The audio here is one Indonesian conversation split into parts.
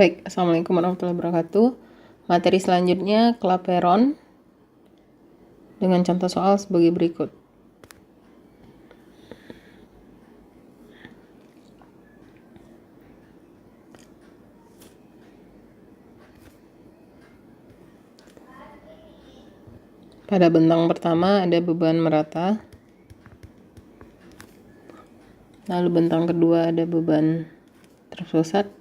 Baik, Assalamualaikum warahmatullahi wabarakatuh. Materi selanjutnya kelaperon dengan contoh soal sebagai berikut. Pada bentang pertama ada beban merata. Lalu bentang kedua ada beban terpusat.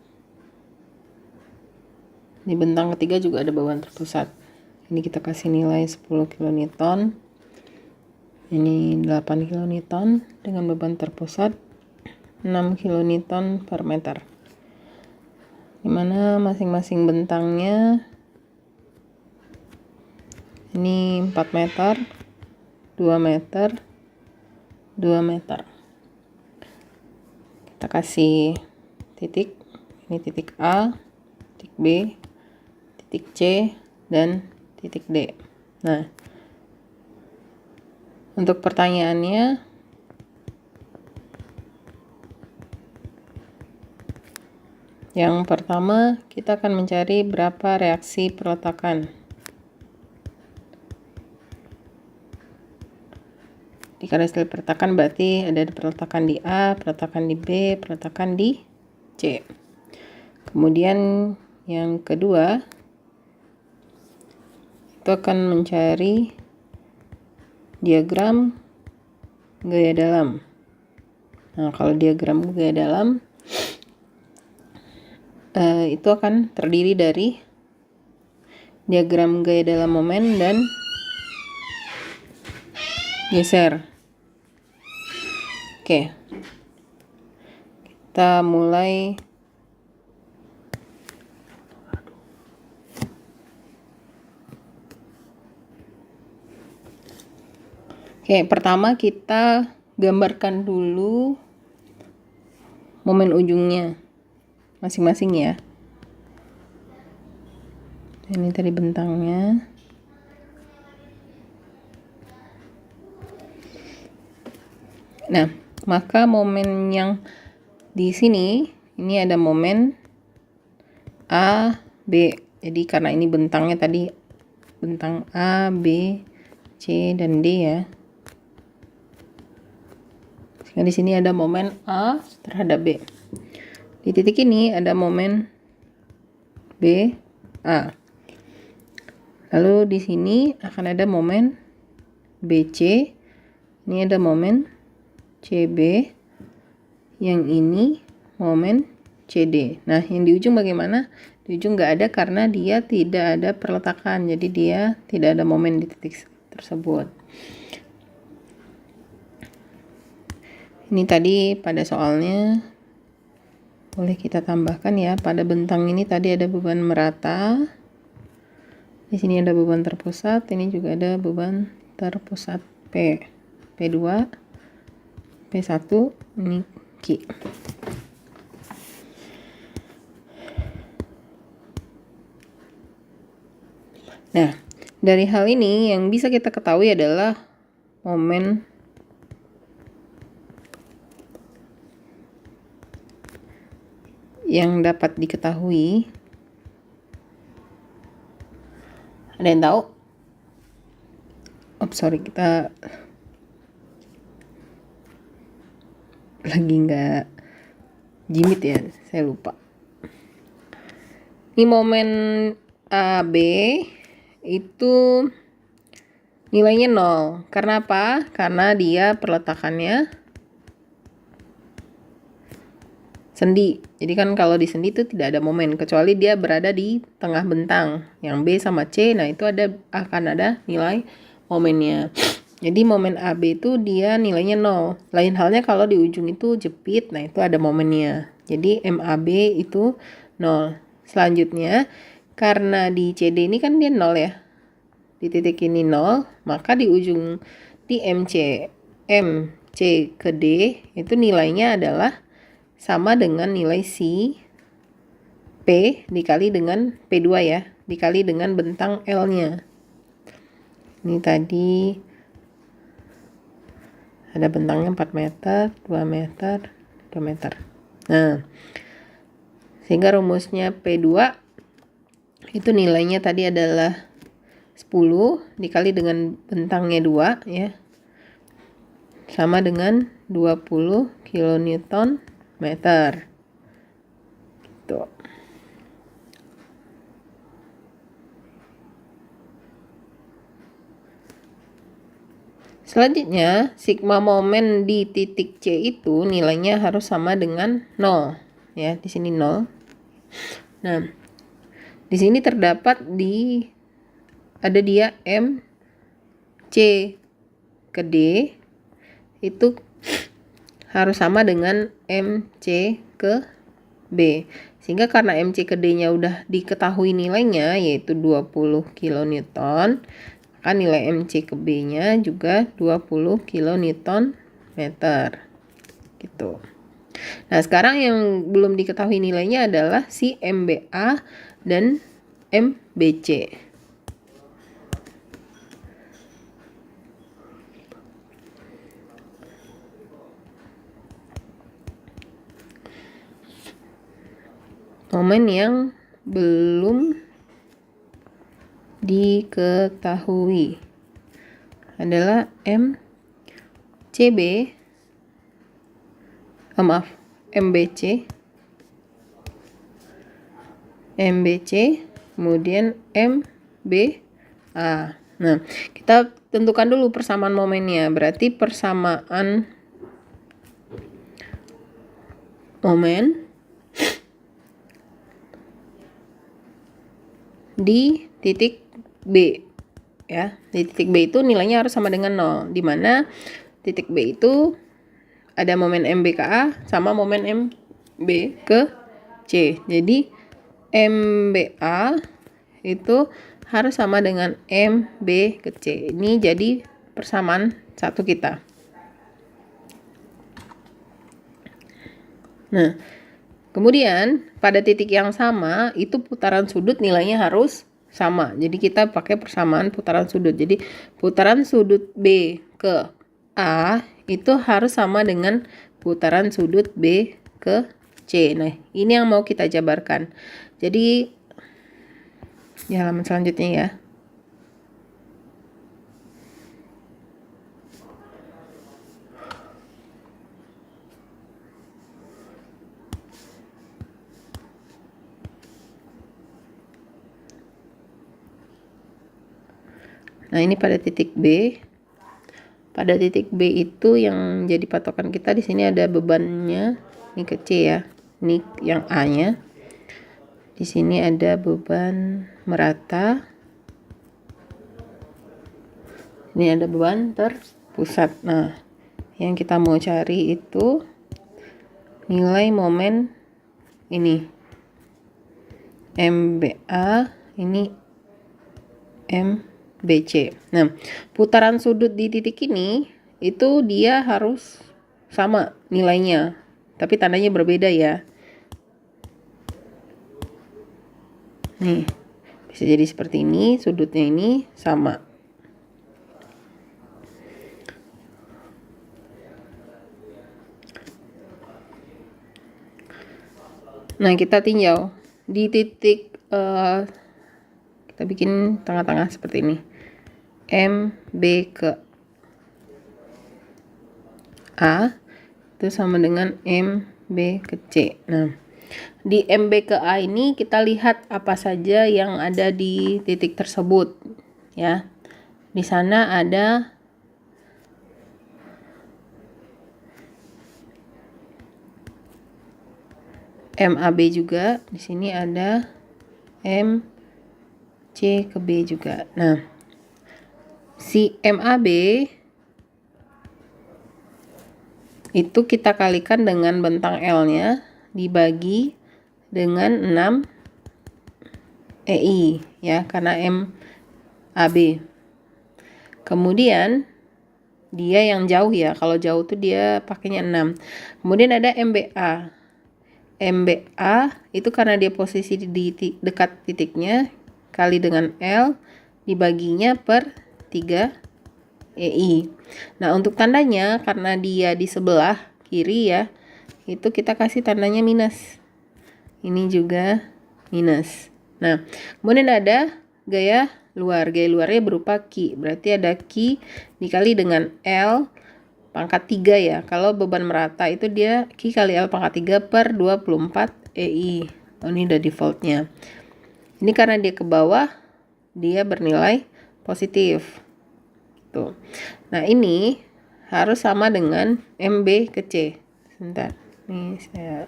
Di bentang ketiga juga ada beban terpusat. Ini kita kasih nilai 10 kN. Ini 8 kN dengan beban terpusat 6 kN per meter. Dimana masing-masing bentangnya ini 4 meter, 2 meter, 2 meter. Kita kasih titik, ini titik A, titik B, titik C, dan titik D. Nah, untuk pertanyaannya, yang pertama kita akan mencari berapa reaksi peletakan. Di garis peletakan berarti ada peletakan di A, peletakan di B, peletakan di C. Kemudian yang kedua, itu akan mencari diagram gaya dalam. Nah, kalau diagram gaya dalam itu akan terdiri dari diagram gaya dalam momen dan geser. Oke, kita mulai. Oke, pertama kita gambarkan dulu momen ujungnya masing-masing ya. Ini tadi bentangnya. Nah, maka momen yang di sini ini ada momen A, B. Jadi karena ini bentangnya tadi bentang A, B, C, dan D ya. Sehingga di sini ada momen A terhadap B. Di titik ini ada momen B, A. Lalu di sini akan ada momen BC. Ini ada momen CB. Yang ini momen CD. Nah, yang di ujung bagaimana? Di ujung nggak ada karena dia tidak ada perletakan. Jadi dia tidak ada momen di titik tersebut. Ini tadi pada soalnya boleh kita tambahkan ya. Pada bentang ini tadi ada beban merata. Di sini ada beban terpusat. Ini juga ada beban terpusat P. P2, P1, ini Q. Nah, dari hal ini yang bisa kita ketahui adalah momen yang dapat diketahui. Ada yang tahu? Kita lagi nggak jimit ya, saya lupa. Ini momen AB itu nilainya 0. Karena apa? Karena dia perletakannya sendi. Jadi kan kalau di sendi itu tidak ada momen kecuali dia berada di tengah bentang. Yang B sama C, nah itu akan ada nilai momennya. Jadi momen AB itu dia nilainya 0. Lain halnya kalau di ujung itu jepit, nah itu ada momennya. Jadi MAB itu 0. Selanjutnya, karena di CD ini kan dia 0 ya. Di titik ini 0, maka di ujung di MC ke D itu nilainya adalah sama dengan nilai si P dikali dengan P2 ya, dikali dengan bentang L-nya. Ini tadi ada bentangnya 4 meter, 2 meter, 2 meter. Nah, Sehingga rumusnya P2 itu nilainya tadi adalah 10 dikali dengan bentangnya 2 ya, sama dengan 20 kilonewton meter. Tuh. Selanjutnya, sigma momen di titik C itu nilainya harus sama dengan 0 ya, di sini 0. Nah, di sini terdapat ada dia M C ke D itu harus sama dengan MC ke B. Sehingga karena MC ke D-nya udah diketahui nilainya yaitu 20 kilonewton, maka nilai MC ke B-nya juga 20 kilonewton meter. Gitu. Nah, sekarang yang belum diketahui nilainya adalah si MBA dan MBC. Momen yang belum diketahui adalah MBC, kemudian MBA. Nah, kita tentukan dulu persamaan momennya. Berarti persamaan momen di titik B ya. Di titik B itu nilainya harus sama dengan 0, di mana titik B itu ada momen MB ke A sama momen MB ke C. Jadi MBA itu harus sama dengan MB ke C. Ini jadi persamaan satu kita. Nah, kemudian pada titik yang sama itu putaran sudut nilainya harus sama. Jadi kita pakai persamaan putaran sudut. Jadi putaran sudut B ke A itu harus sama dengan putaran sudut B ke C. Nah, ini yang mau kita jabarkan. Jadi di halaman selanjutnya ya. Nah, ini pada titik B. Pada titik B itu yang jadi patokan kita di sini ada bebannya, ini ke C ya. Ini yang A-nya. Di sini ada beban merata. Ini ada beban terpusat. Nah, yang kita mau cari itu nilai momen ini. MBA, ini MBC. Nah, putaran sudut di titik ini itu dia harus sama nilainya, tapi tandanya berbeda ya. Nih, bisa jadi seperti ini, sudutnya ini sama. Nah, kita tinjau di titik kita bikin tengah-tengah seperti ini. MB ke A itu sama dengan MB ke C. Nah, di MB ke A ini kita lihat apa saja yang ada di titik tersebut ya. Di sana ada MAB juga, di sini ada MC ke B juga. Nah, si MAB itu kita kalikan dengan bentang L-nya dibagi dengan 6 EI ya, karena MAB. Kemudian dia yang jauh ya, kalau jauh tuh dia pakainya 6. Kemudian ada MBA. MBA itu karena dia posisi di dekat titiknya kali dengan L dibaginya per 3 EI. Nah, untuk tandanya karena dia di sebelah kiri ya, itu kita kasih tandanya minus. ini juga minus. Nah, kemudian ada gaya luar. Gaya luarnya berupa Q. Berarti ada Q dikali dengan L pangkat 3 ya. Kalau beban merata itu dia Q kali L pangkat 3 per 24 EI. Oh, ini udah defaultnya. Ini karena dia ke bawah, dia bernilai positif. Tuh. Nah, ini harus sama dengan MB ke C. Sebentar. Nih saya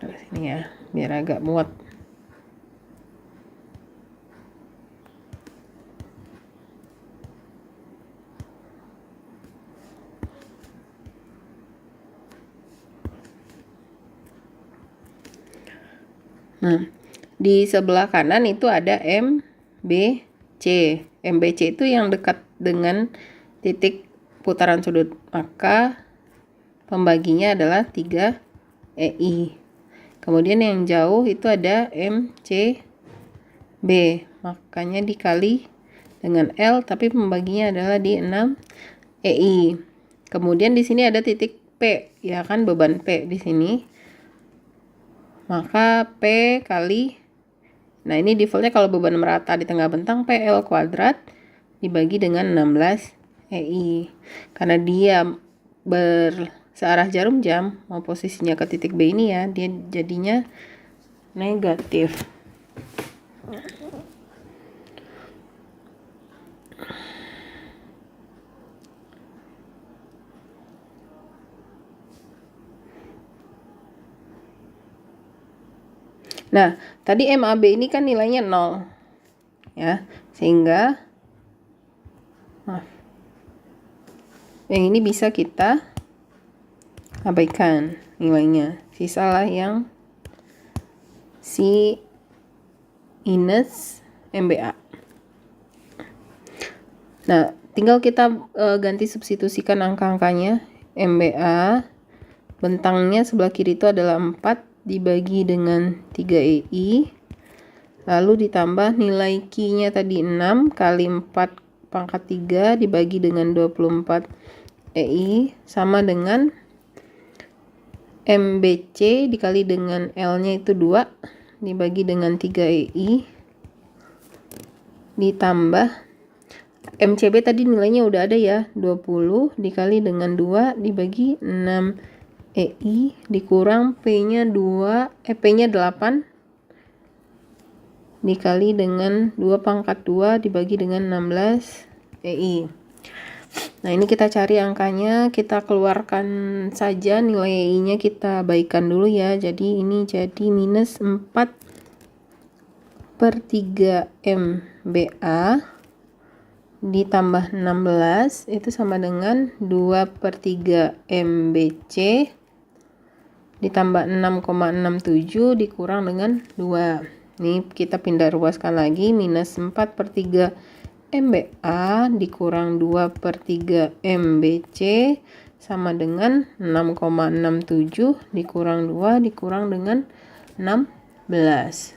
sini ya, biar agak muat. Nah, di sebelah kanan itu ada MBC. MBC itu yang dekat dengan titik putaran sudut. Maka pembaginya adalah 3 EI. Kemudian yang jauh itu ada MCB. Makanya dikali dengan L, tapi pembaginya adalah di 6 EI. Kemudian di sini ada titik P, ya kan, beban P di sini. Maka P kali, nah ini defaultnya kalau beban merata di tengah bentang, PL kuadrat dibagi dengan 16 EI. Karena dia searah jarum jam, mau posisinya ke titik B ini ya, dia jadinya negatif. Nah, tadi MAB ini kan nilainya 0. Ya, sehingga yang ini bisa kita abaikan nilainya. Sisalah yang si minus MBA. Nah, tinggal kita ganti substitusikan angka-angkanya. MBA bentangnya sebelah kiri itu adalah 4 dibagi dengan 3 EI, lalu ditambah nilai Q-nya tadi 6 kali 4 pangkat 3 dibagi dengan 24 EI sama dengan MBC dikali dengan L-nya itu 2 dibagi dengan 3 EI ditambah MCB tadi nilainya udah ada ya, 20 dikali dengan 2 dibagi 6 EI dikurang P-nya 8 dikali dengan 2 pangkat 2 dibagi dengan 16 EI. Nah, ini kita cari angkanya, kita keluarkan saja nilai EI-nya, kita baikan dulu ya. Jadi ini jadi minus 4 per 3 MBA ditambah 16 itu sama dengan 2 per 3 MBC ditambah 6,67 dikurang dengan 2. Ini kita pindah ruaskan lagi, minus 4 per 3 MBA dikurang 2 per 3 MBC sama dengan 6,67 dikurang 2 dikurang dengan 16.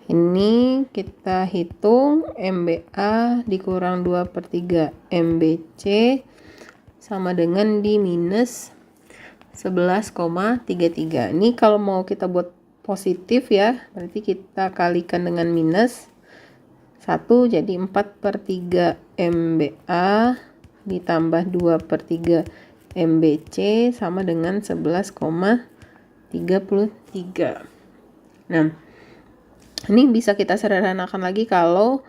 Ini kita hitung MBA dikurang 2 per 3 MBC sama dengan di minus 11,33. Ini kalau mau kita buat positif ya, berarti kita kalikan dengan minus 1, jadi 4 per 3 MBA ditambah 2 per 3 MBC sama dengan 11,33. Nah, ini bisa kita sederhanakan lagi kalau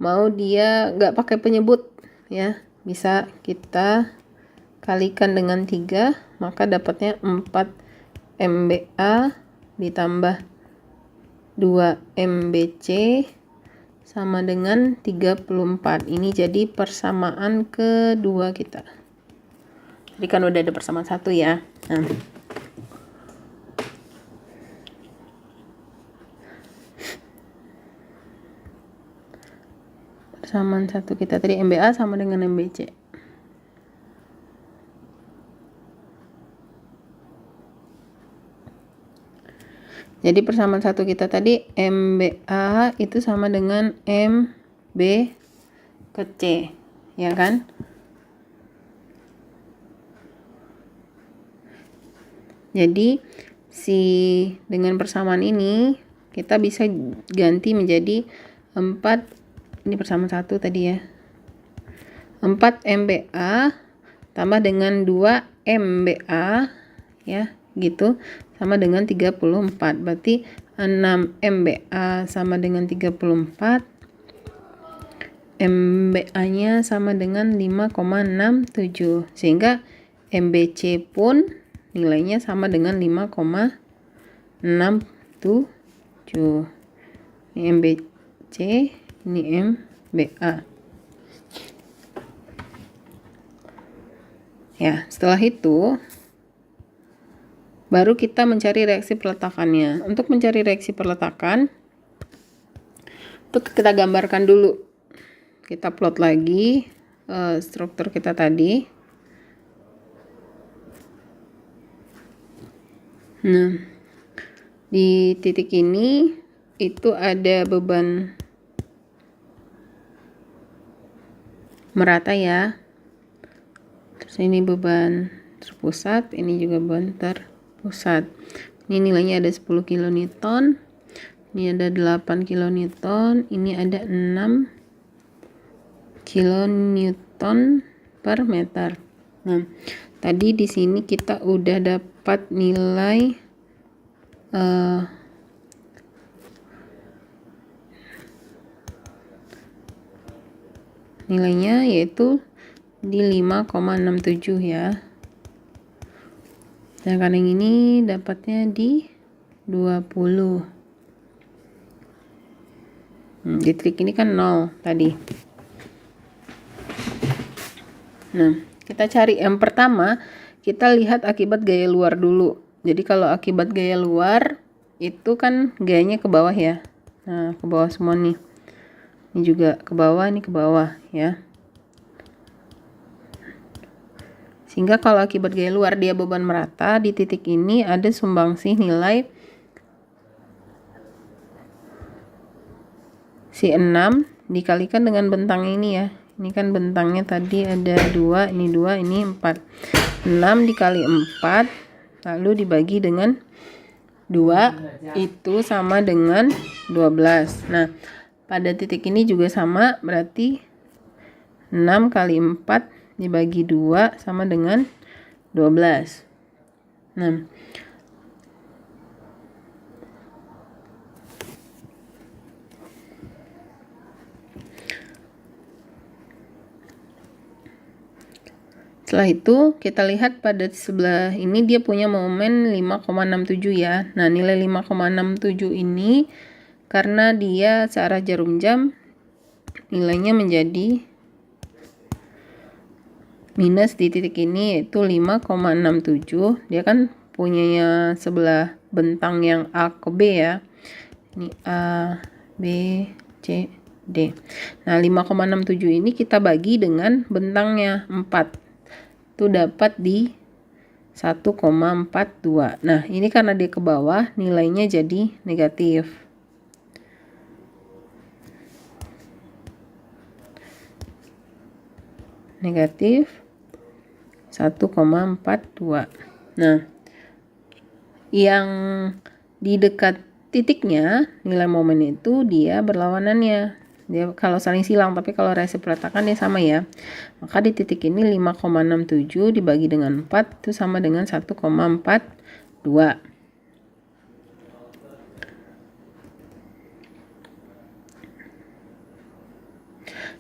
mau dia nggak pakai penyebut ya, bisa kita kalikan dengan 3, maka dapatnya 4 MBA ditambah 2 MBC sama dengan 34. Ini jadi persamaan kedua kita. Jadi kan udah ada persamaan 1 ya. Nah, persamaan 1 kita tadi MBA sama dengan MBC. Jadi persamaan 1 kita tadi MBA itu sama dengan MB ke C, ya kan? Jadi dengan persamaan ini kita bisa ganti menjadi 4, ini persamaan 1 tadi ya, 4 MBA tambah dengan 2 MBA ya, gitu, sama dengan 34. Berarti 6 MBA sama dengan 34, MBA-nya sama dengan 5,67, sehingga MBC pun nilainya sama dengan 5,67. Ini MBC, ini MBA. Ya, setelah itu baru kita mencari reaksi peletakannya. Untuk mencari reaksi peletakan, itu kita gambarkan dulu. Kita plot lagi struktur kita tadi. Nah, di titik ini itu ada beban merata ya. Terus ini beban terpusat, ini juga beban terpusat. Ini nilainya ada 10 kilonewton. Ini ada 8 kilonewton, ini ada 6 kilonewton per meter. Nah, tadi di sini kita udah dapat nilai nilainya yaitu di 5,67 ya. Sedangkan yang ini dapatnya di 20. Di trik ini kan 0 tadi. Nah, kita cari yang pertama, kita lihat akibat gaya luar dulu. Jadi kalau akibat gaya luar itu kan gayanya ke bawah ya. Nah, ke bawah semua nih. Ini juga ke bawah, ini ke bawah ya. Sehingga kalau akibat gaya luar dia beban merata, di titik ini ada sumbangsih nilai si 6 dikalikan dengan bentang ini ya. Ini kan bentangnya tadi ada 2, ini 2, ini 4. 6 dikali 4 lalu dibagi dengan 2 itu sama dengan 12. Nah, pada titik ini juga sama, berarti 6 kali 4 dibagi 2 sama dengan 12. Nah, setelah itu kita lihat pada sebelah ini dia punya momen 5,67 ya. Nah, nilai 5,67 ini karena dia searah jarum jam nilainya menjadi minus di titik ini yaitu 5,67. Dia kan punyanya sebelah bentang yang A ke B ya. Ini A, B, C, D. Nah, 5,67 ini kita bagi dengan bentangnya 4. Itu dapat di 1,42. Nah, ini karena dia ke bawah, nilainya jadi negatif. Negatif 1,42. Nah, yang di dekat titiknya, nilai momen itu dia berlawanannya. Dia kalau saling silang, tapi kalau reaksi peletakan dia sama ya. Maka di titik ini 5,67 dibagi dengan 4 itu sama dengan 1,42.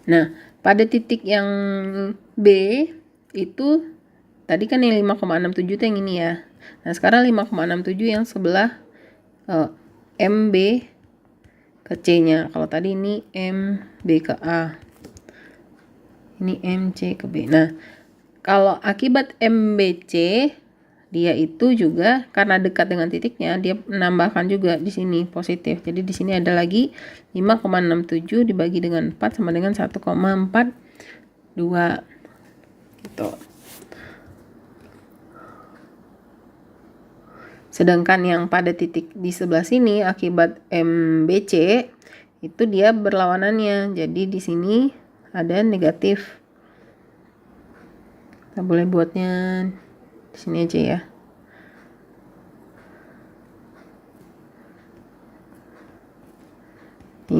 Nah, pada titik yang B itu tadi kan yang 5,67 itu yang ini ya. Nah, sekarang 5,67 yang sebelah MB ke C-nya. Kalau tadi ini MB ke A. Ini MC ke B. Nah, kalau akibat MBC dia itu juga karena dekat dengan titiknya, dia menambahkan juga di sini positif. Jadi di sini ada lagi 5,67 dibagi dengan 4 sama dengan 1,42. Gitu. Sedangkan yang pada titik di sebelah sini akibat MBC itu dia berlawanannya. Jadi di sini ada negatif. Kita boleh buatnya di sini aja ya.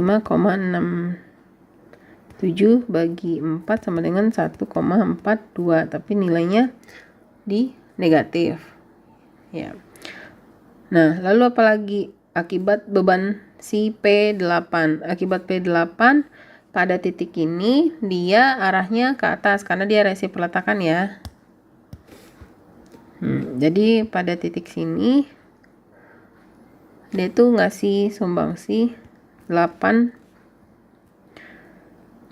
5,67 bagi 4 sama dengan 1,42, tapi nilainya di negatif ya. Nah, lalu apalagi akibat beban si P8. Akibat P8 pada titik ini dia arahnya ke atas karena dia resi peletakan ya. Jadi pada titik sini dia tuh ngasih sumbangsi 8,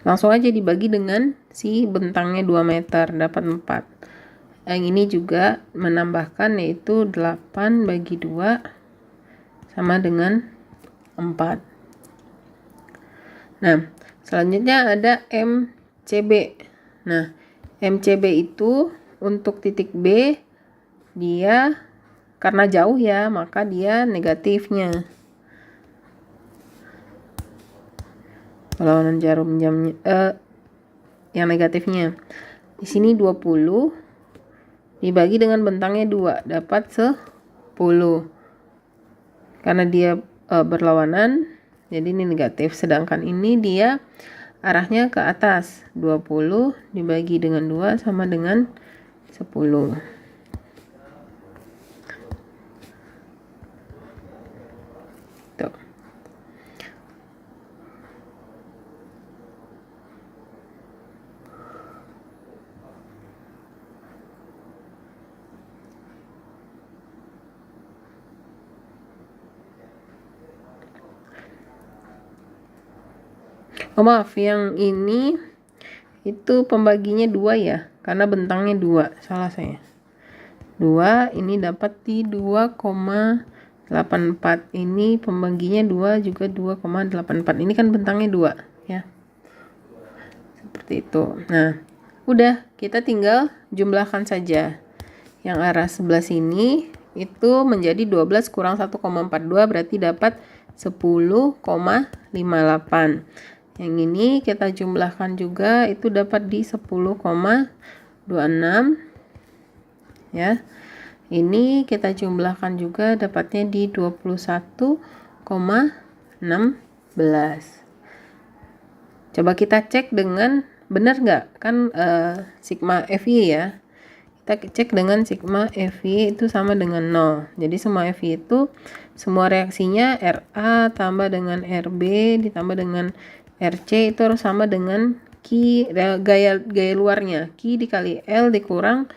langsung aja dibagi dengan si bentangnya 2 meter dapat 4. Yang ini juga menambahkan, yaitu 8 bagi 2 sama dengan 4. Nah, selanjutnya ada MCB. Nah, MCB itu untuk titik B, dia karena jauh ya, maka dia negatifnya. Perlawanan jarum jamnya yang negatifnya. Di sini 20 dibagi dengan bentangnya 2 dapat 10. Karena dia berlawanan, jadi ini negatif. Sedangkan ini dia arahnya ke atas. 20 dibagi dengan 2 sama dengan 10. Tuh. Oh maaf, yang ini itu pembaginya 2 ya, karena bentangnya 2, salah saya. 2 ini dapat di 2,84. Ini pembaginya 2 juga 2,84. Ini kan bentangnya 2 ya. Seperti itu. Nah, udah, kita tinggal jumlahkan saja. Yang arah sebelah sini itu menjadi 12 kurang 1,42 berarti dapat 10,58. Yang ini kita jumlahkan juga, itu dapat di 10,26 ya. Ini kita jumlahkan juga dapatnya di 21,16. Coba kita cek dengan benar nggak, kan sigma FY ya. Kita cek dengan sigma FY itu sama dengan 0. Jadi semua FY itu semua reaksinya RA tambah dengan RB ditambah dengan RC itu harus sama dengan Q, gaya luarnya. Q dikali L dikurang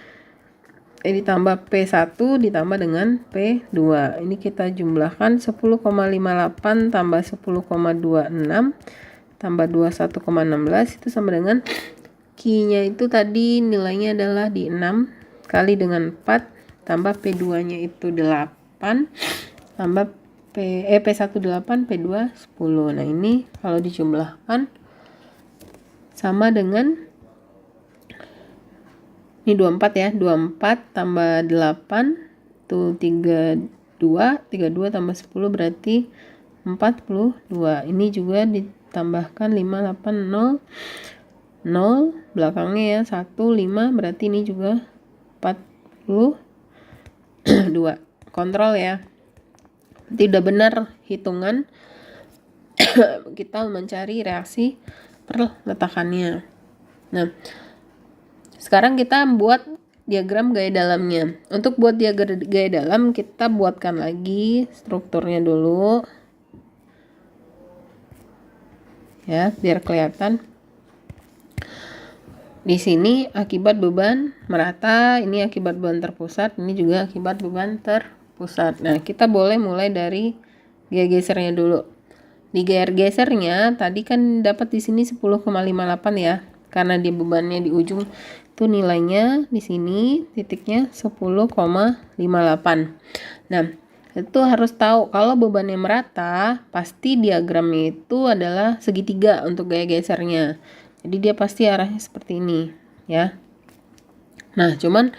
ditambah P1 ditambah dengan P2. Ini kita jumlahkan 10,58 tambah 10,26 tambah 21,16 itu sama dengan Q-nya itu tadi nilainya adalah di 6 kali dengan 4 tambah P2-nya itu 8 tambah P1 8 P2 10. Nah, ini kalau dijumlahkan sama dengan ini 24 ya, 24 tambah 8 tuh 32 tambah 10 berarti 42. Ini juga ditambahkan 5 8 0 belakangnya ya 1 5 berarti ini juga 42. Kontrol ya. Tidak benar hitungan kita mencari reaksi perletakannya. Nah, sekarang kita buat diagram gaya dalamnya. Untuk buat diagram gaya dalam, kita buatkan lagi strukturnya dulu ya, biar kelihatan. Di sini akibat beban merata, ini akibat beban terpusat, ini juga akibat beban terpusat. Nah, kita boleh mulai dari gaya gesernya dulu. Di gaya gesernya tadi kan dapat di sini 10,58 ya. Karena dia bebannya di ujung itu nilainya di sini titiknya 10,58. Nah, itu harus tahu kalau bebannya merata, pasti diagramnya itu adalah segitiga untuk gaya gesernya. Jadi dia pasti arahnya seperti ini ya. Nah, cuman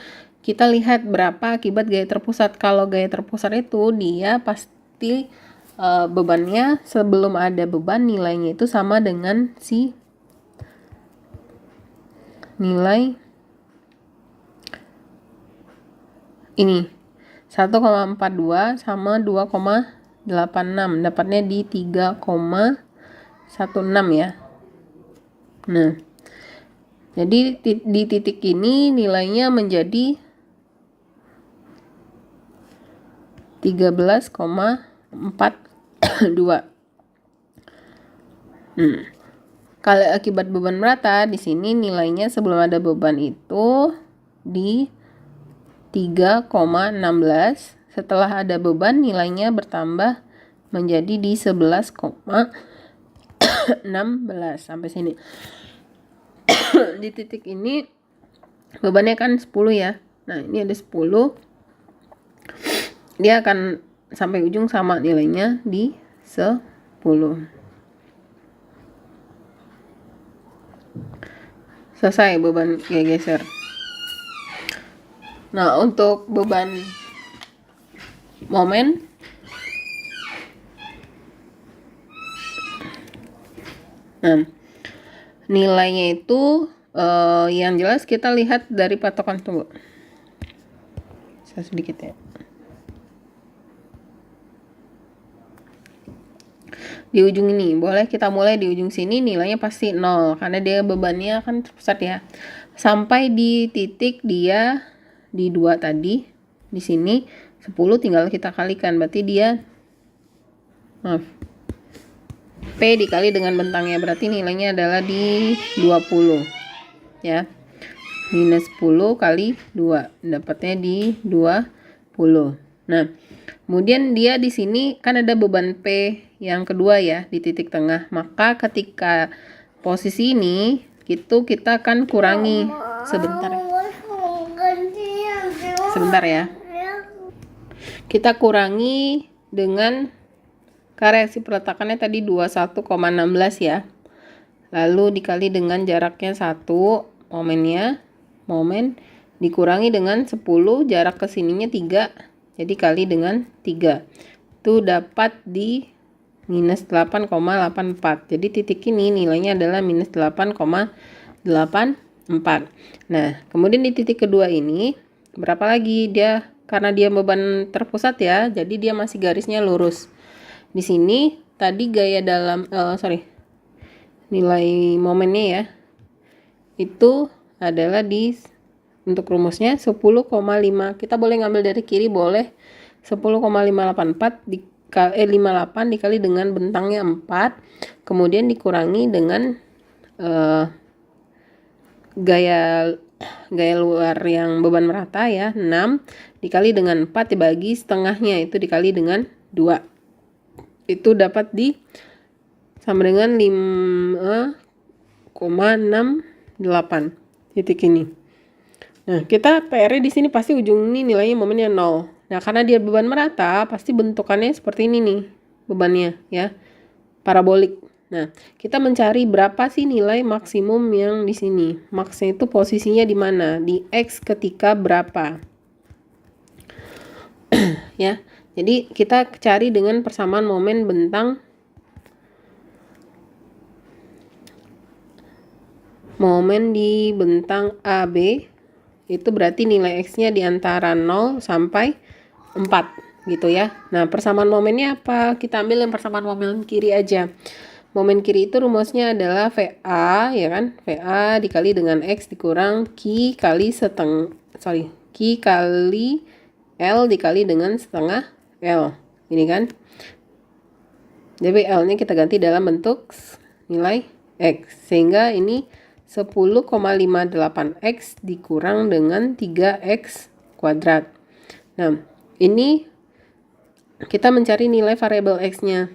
kita lihat berapa akibat gaya terpusat. Kalau gaya terpusat itu dia pasti bebannya sebelum ada beban nilainya itu sama dengan si nilai ini 1,42 sama 2,86 dapatnya di 3,86 ya. Nah, jadi di titik ini nilainya menjadi 13,42. Kalau akibat beban merata, di sini nilainya sebelum ada beban itu di 3,16. Setelah ada beban, nilainya bertambah menjadi di 11,16 sampai sini. Di titik ini bebannya kan 10 ya. Nah, ini ada 10. Dia akan sampai ujung sama nilainya di 10. Selesai beban geser. Nah, untuk beban momen nilainya itu yang jelas kita lihat dari patokan, tunggu saya sedikit ya. Di ujung ini, boleh kita mulai di ujung sini, nilainya pasti 0 karena dia bebannya kan terpusat ya. Sampai di titik dia di 2 tadi, di sini 10 tinggal kita kalikan, berarti dia P dikali dengan bentangnya, berarti nilainya adalah di 20 ya. Minus 10 kali 2, dapatnya di 20. Nah, kemudian dia di sini kan ada beban P yang kedua ya di titik tengah. Maka ketika posisi ini itu kita akan kurangi sebentar ya. Kita kurangi dengan reaksi peletakannya tadi 21,16 ya. Lalu dikali dengan jaraknya 1, momen dikurangi dengan 10, jarak ke sininya 3. Jadi kali dengan 3. Itu dapat di minus 8,84. Jadi titik ini nilainya adalah minus 8,84. Nah, kemudian di titik kedua ini berapa lagi dia? Karena dia beban terpusat ya, jadi dia masih garisnya lurus. Di sini tadi gaya dalam nilai momennya ya, itu adalah untuk rumusnya 10,5. Kita boleh ngambil dari kiri, boleh 10,584 58 dikali dengan bentangnya 4, kemudian dikurangi dengan gaya luar yang beban merata ya, 6 dikali dengan 4 dibagi setengahnya, itu dikali dengan 2. Itu dapat sama dengan 5,68 titik ini. Nah, kita PR-nya di sini pasti ujung ini nilainya momennya 0. Nah, karena dia beban merata, pasti bentukannya seperti ini nih, bebannya ya, parabolik. Nah, kita mencari berapa sih nilai maksimum yang di sini. Maksnya itu posisinya di mana? Di X ketika berapa? Ya, jadi kita cari dengan persamaan momen bentang momen di bentang AB. Itu berarti nilai X-nya di antara 0 sampai 4 gitu ya. Nah, persamaan momennya apa? Kita ambil yang persamaan momen kiri aja. Momen kiri itu rumusnya adalah VA ya kan? VA dikali dengan X dikurang Q kali L dikali dengan setengah L. Ini kan? Jadi L-nya kita ganti dalam bentuk nilai X. Sehingga ini 10,58X dikurang dengan 3X kuadrat. Nah, ini kita mencari nilai variabel X-nya.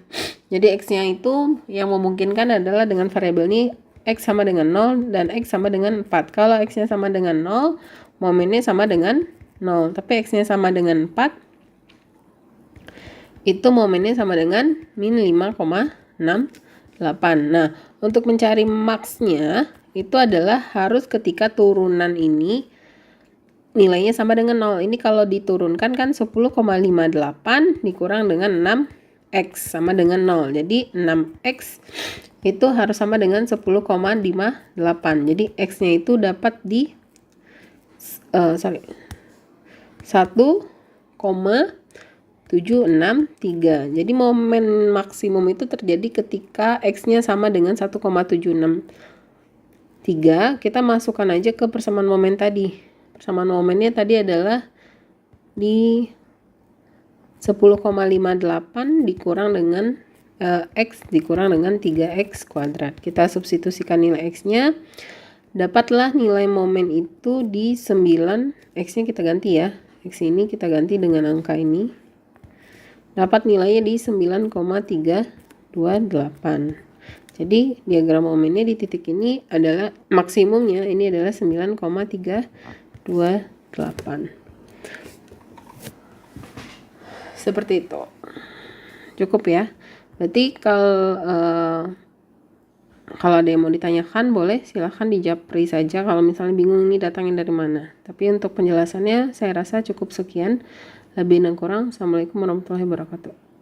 Jadi X-nya itu yang memungkinkan adalah dengan variabel ini X sama dengan 0 dan X sama dengan 4. Kalau X-nya sama dengan 0, momennya sama dengan 0. Tapi X-nya sama dengan 4, itu momennya sama dengan min 5,68. Nah, untuk mencari max-nya itu adalah harus ketika turunan ini nilainya sama dengan 0. Ini kalau diturunkan kan 10,58 dikurang dengan 6X sama dengan 0. Jadi 6X itu harus sama dengan 10,58. Jadi X-nya itu dapat di 1,0 7, 6, 3. Jadi momen maksimum itu terjadi ketika X-nya sama dengan 1,76. 3, kita masukkan aja ke persamaan momen tadi. Persamaan momennya tadi adalah di 10,58 dikurang dengan X dikurang dengan 3X kuadrat. Kita substitusikan nilai X-nya. Dapatlah nilai momen itu di 9. X-nya kita ganti ya. X ini kita ganti dengan angka ini. Dapat nilainya di 9,328. Jadi diagram momennya di titik ini adalah maksimumnya, ini adalah 9,328. Seperti itu. Cukup ya. Berarti kalau ada yang mau ditanyakan boleh silahkan dijapri saja kalau misalnya bingung ini datangnya dari mana. Tapi untuk penjelasannya saya rasa cukup sekian. Lebih dan kurang, Assalamualaikum warahmatullahi wabarakatuh.